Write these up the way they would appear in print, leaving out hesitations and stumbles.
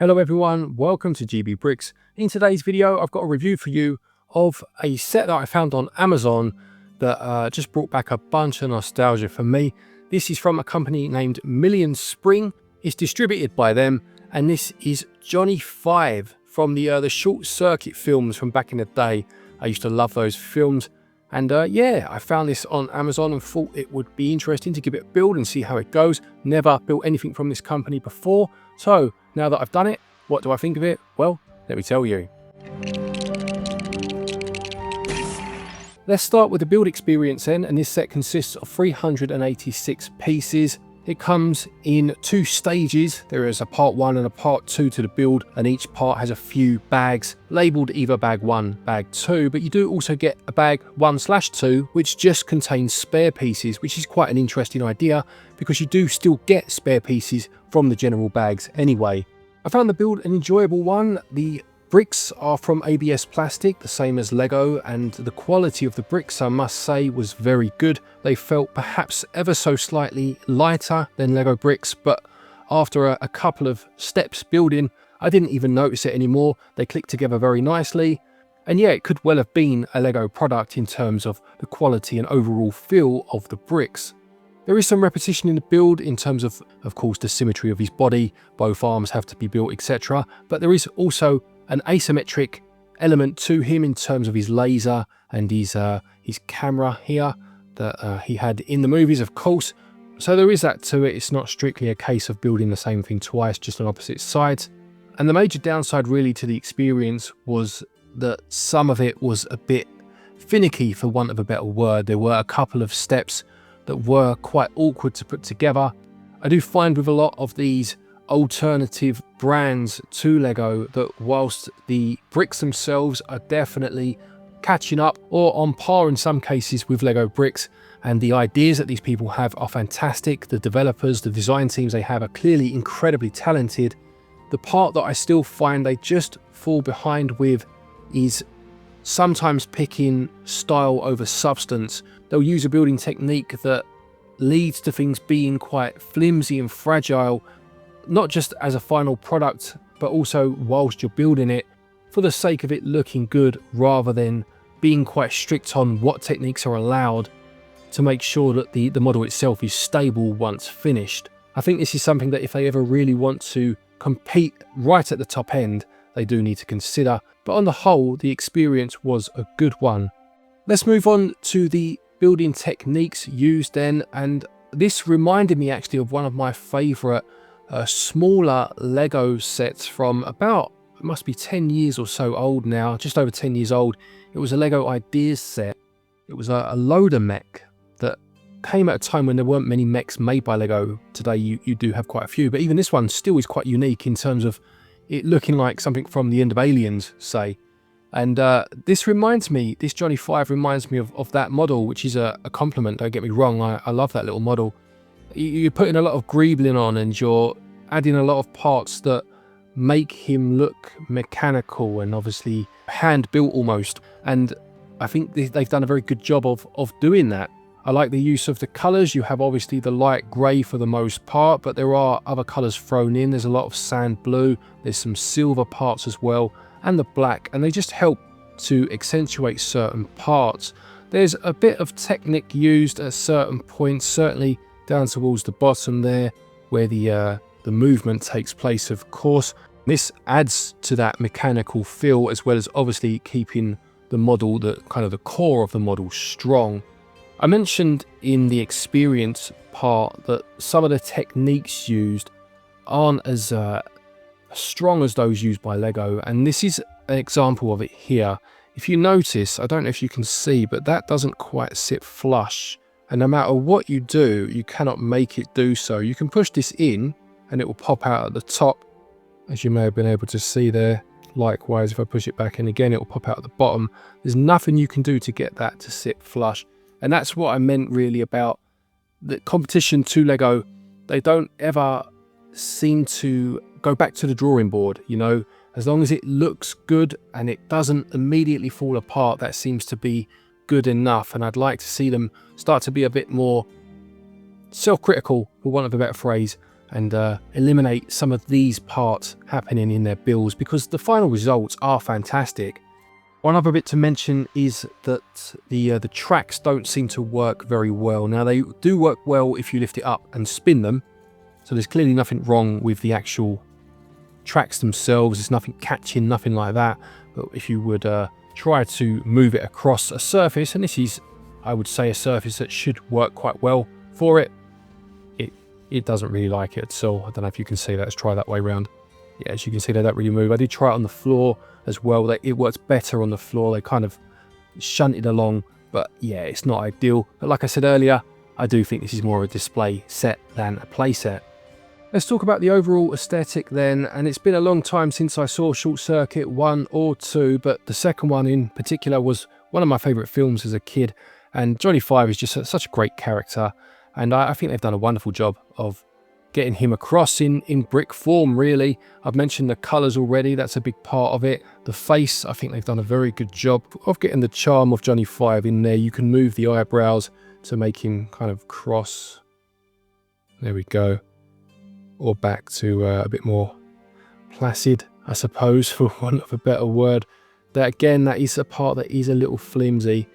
Hello everyone, welcome to GB Bricks. In today's video, I've got a review for you of a set that I found on Amazon that just brought back a bunch of nostalgia for me. This is from a company named MillionSpring. It's distributed by them, and this is Johnny 5 from the Short Circuit films from back in the day. I used to love those films, and yeah, I found this on Amazon and thought it would be interesting to give it a build and see how it goes. Never built anything from this company before, so now that I've done it, what do I think of it? Well, let me tell you. Let's start with the build experience then, and this set consists of 386 pieces. It comes in two stages. There is a part 1 and a part 2 to the build, and each part has a few bags labelled either bag 1, bag 2, but you do also get a bag 1/2 which just contains spare pieces, which is quite an interesting idea because you do still get spare pieces from the general bags anyway. I found the build an enjoyable one. The bricks are from ABS plastic, the same as Lego, and the quality of the bricks, I must say, was very good. They felt perhaps ever so slightly lighter than Lego bricks, but after a couple of steps building, I didn't even notice it anymore. They clicked together very nicely. And yeah, it could well have been a Lego product in terms of the quality and overall feel of the bricks. There is some repetition in the build in terms of course, the symmetry of his body. Both arms have to be built, etc. But there is also an asymmetric element to him in terms of his laser and his camera here that he had in the movies, of course. So there is that to it. It's not strictly a case of building the same thing twice, just on opposite sides. And the major downside really to the experience was that some of it was a bit finicky, for want of a better word. There were a couple of steps that were quite awkward to put together. I do find with a lot of these alternative brands to Lego that whilst the bricks themselves are definitely catching up or on par in some cases with Lego bricks, and the ideas that these people have are fantastic, the developers, the design teams they have are clearly incredibly talented, the part that I still find they just fall behind with is sometimes picking style over substance. They'll use a building technique that leads to things being quite flimsy and fragile, not just as a final product, but also whilst you're building it for the sake of it looking good, rather than being quite strict on what techniques are allowed to make sure that the model itself is stable once finished. I think this is something that if they ever really want to compete right at the top end, they do need to consider. But on the whole, the experience was a good one. Let's move on to the building techniques used then, and this reminded me actually of one of my favourite smaller Lego sets from about, it must be 10 years or so old now, just over 10 years old. It was a Lego Ideas set. It was a loader mech that came at a time when there weren't many mechs made by Lego. Today you do have quite a few, but even this one still is quite unique in terms of it looking like something from the end of Aliens, say. And this Johnny 5 reminds me of that model, which is a compliment, don't get me wrong. I love that little model. You're putting a lot of greebling on, and you're adding a lot of parts that make him look mechanical and obviously hand-built almost. And I think they've done a very good job of doing that. I like the use of the colours. You have obviously the light grey for the most part, but there are other colours thrown in. There's a lot of sand blue, there's some silver parts as well, and the black, and they just help to accentuate certain parts. There's a bit of Technic used at certain points, certainly down towards the bottom there, where the movement takes place, of course. This adds to that mechanical feel, as well as obviously keeping the model, the core of the model, strong. I mentioned in the experience part that some of the techniques used aren't as strong as those used by Lego, and this is an example of it here. If you notice, I don't know if you can see, but that doesn't quite sit flush, and no matter what you do, you cannot make it do so. You can push this in and it will pop out at the top, as you may have been able to see there. Likewise, if I push it back in again, it will pop out at the bottom. There's nothing you can do to get that to sit flush. And that's what I meant really about the competition to Lego. They don't ever seem to go back to the drawing board, you know. As long as it looks good and it doesn't immediately fall apart, that seems to be good enough. And I'd like to see them start to be a bit more self-critical, for want of a better phrase, and eliminate some of these parts happening in their builds, because the final results are fantastic. One other bit to mention is that the tracks don't seem to work very well. Now, they do work well if you lift it up and spin them, so there's clearly nothing wrong with the actual tracks themselves. There's nothing catching, nothing like that. But if you would try to move it across a surface, and this is, I would say, a surface that should work quite well for it, it doesn't really like it at all. I don't know if you can see that. Let's try that way around. Yeah, as you can see, they don't really move. I did try it on the floor as well. It works better on the floor. They kind of shunted along, but yeah, it's not ideal. But like I said earlier, I do think this is more of a display set than a play set. Let's talk about the overall aesthetic then, and it's been a long time since I saw Short Circuit 1 or 2, but the second one in particular was one of my favourite films as a kid, and Johnny Five is just such a great character, and I think they've done a wonderful job of getting him across in brick form, really. I've mentioned the colours already, that's a big part of it. The face, I think they've done a very good job of getting the charm of Johnny Five in there. You can move the eyebrows to make him kind of cross. There we go. Or back to a bit more placid, I suppose, for want of a better word. That again, that is a part that is a little flimsy,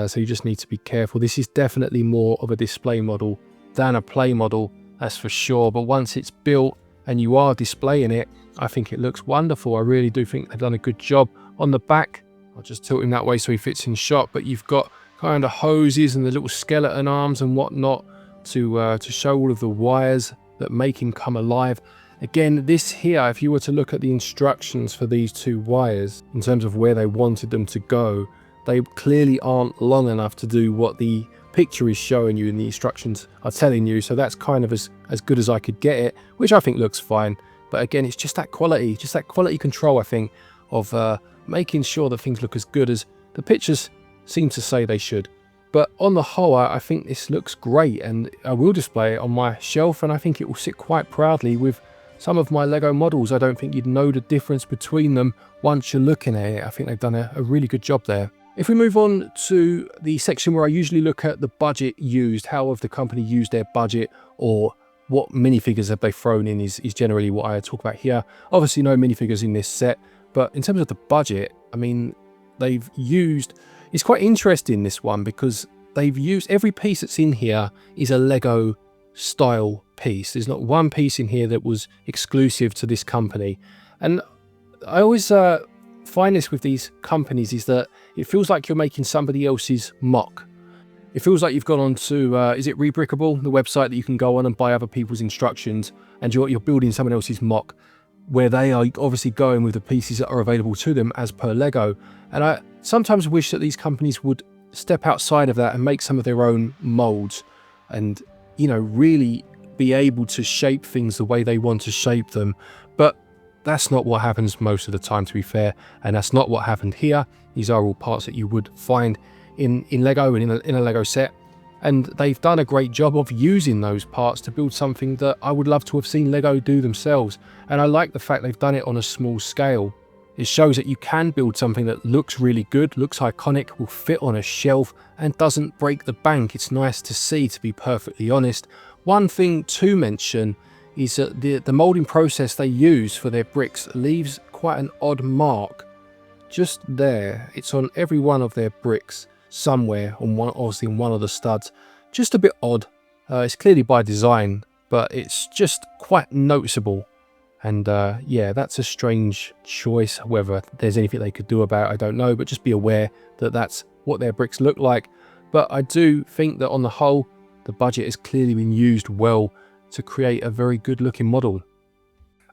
so you just need to be careful. This is definitely more of a display model than a play model, that's for sure. But once it's built and you are displaying it, I think it looks wonderful. I really do think they've done a good job. On the back, I'll just tilt him that way so he fits in shot, but you've got kind of hoses and the little skeleton arms and whatnot to show all of the wires that make him come alive. Again, this here, if you were to look at the instructions for these two wires in terms of where they wanted them to go, they clearly aren't long enough to do what the picture is showing you and the instructions are telling you. So that's kind of as good as I could get it, which I think looks fine. But again, it's just that quality control, I think, of making sure that things look as good as the pictures seem to say they should. But on the whole, I think this looks great, and I will display it on my shelf, and I think it will sit quite proudly with some of my Lego models. I don't think you'd know the difference between them once you're looking at it. I think they've done a really good job there. If we move on to the section where I usually look at the budget used, how have the company used their budget, or what minifigures have they thrown in is generally what I talk about here. Obviously no minifigures in this set, but in terms of the budget, I mean, they've used... It's quite interesting, this one, because they've used... Every piece that's in here is a Lego style piece. There's not one piece in here that was exclusive to this company. And I always find this with these companies is that it feels like you're making somebody else's mock. It feels like you've gone on to, is it Rebrickable, the website that you can go on and buy other people's instructions, and you're building someone else's mock, where they are obviously going with the pieces that are available to them as per Lego. And I sometimes wish that these companies would step outside of that and make some of their own molds and, you know, really be able to shape things the way they want to shape them. But that's not what happens most of the time, to be fair, and that's not what happened here. These are all parts that you would find in Lego and in a Lego set, and they've done a great job of using those parts to build something that I would love to have seen Lego do themselves. And I like the fact they've done it on a small scale. It shows that you can build something that looks really good, looks iconic, will fit on a shelf, and doesn't break the bank. It's nice to see, to be perfectly honest. One thing to mention is that the molding process they use for their bricks leaves quite an odd mark just there. It's on every one of their bricks somewhere, on one, obviously on one of the studs. Just a bit odd. It's clearly by design, but it's just quite noticeable. And yeah, that's a strange choice. Whether there's anything they could do about it, I don't know, but just be aware that that's what their bricks look like. But I do think that on the whole, the budget has clearly been used well to create a very good looking model.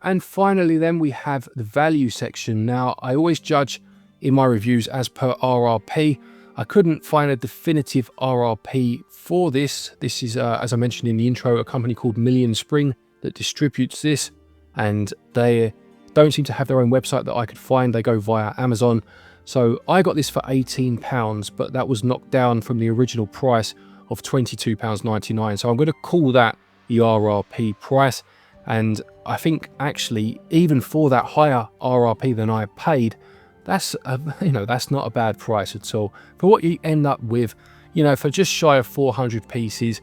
And finally then we have the value section. Now, I always judge in my reviews as per RRP. I couldn't find a definitive RRP for this. This is, as I mentioned in the intro, a company called MillionSpring that distributes this, and they don't seem to have their own website that I could find. They go via Amazon. So I got this for £18, but that was knocked down from the original price of £22.99. So I'm going to call that the RRP price. And I think actually, even for that higher RRP than I paid, that's that's not a bad price at all for what you end up with. You know, for just shy of 400 pieces,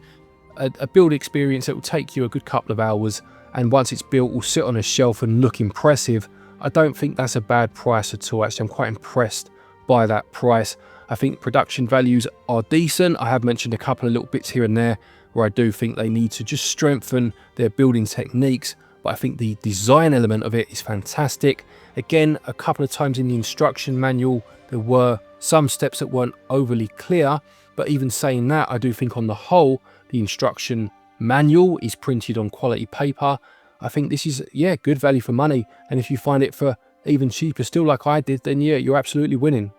a build experience that will take you a good couple of hours, and once it's built will sit on a shelf and look impressive, I don't think that's a bad price at all. Actually, I'm quite impressed by that price. I think production values are decent. I have mentioned a couple of little bits here and there where I do think they need to just strengthen their building techniques, but I think the design element of it is fantastic. Again, a couple of times in the instruction manual, there were some steps that weren't overly clear, but even saying that, I do think on the whole, the instruction manual is printed on quality paper. I think this is, yeah, good value for money. And if you find it for even cheaper still like I did, then yeah, you're absolutely winning.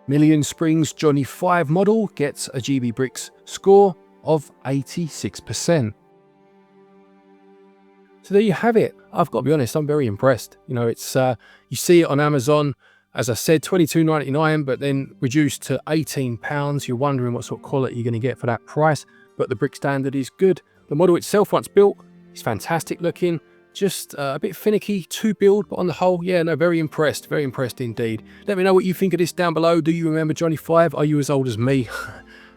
MillionSpring's Johnny 5 model gets a GB Bricks score of 86%. So there you have it. I've got to be honest, I'm very impressed. You know, it's you see it on Amazon, as I said, £22.99, but then reduced to £18. You're wondering what sort of quality you're going to get for that price, but the brick standard is good. The model itself, once built, is fantastic looking. Just a bit finicky to build, but on the whole, yeah, no, very impressed indeed. Let me know what you think of this down below. Do you remember Johnny 5? Are you as old as me?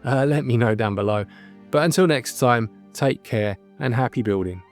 Let me know down below. But until next time, take care and happy building.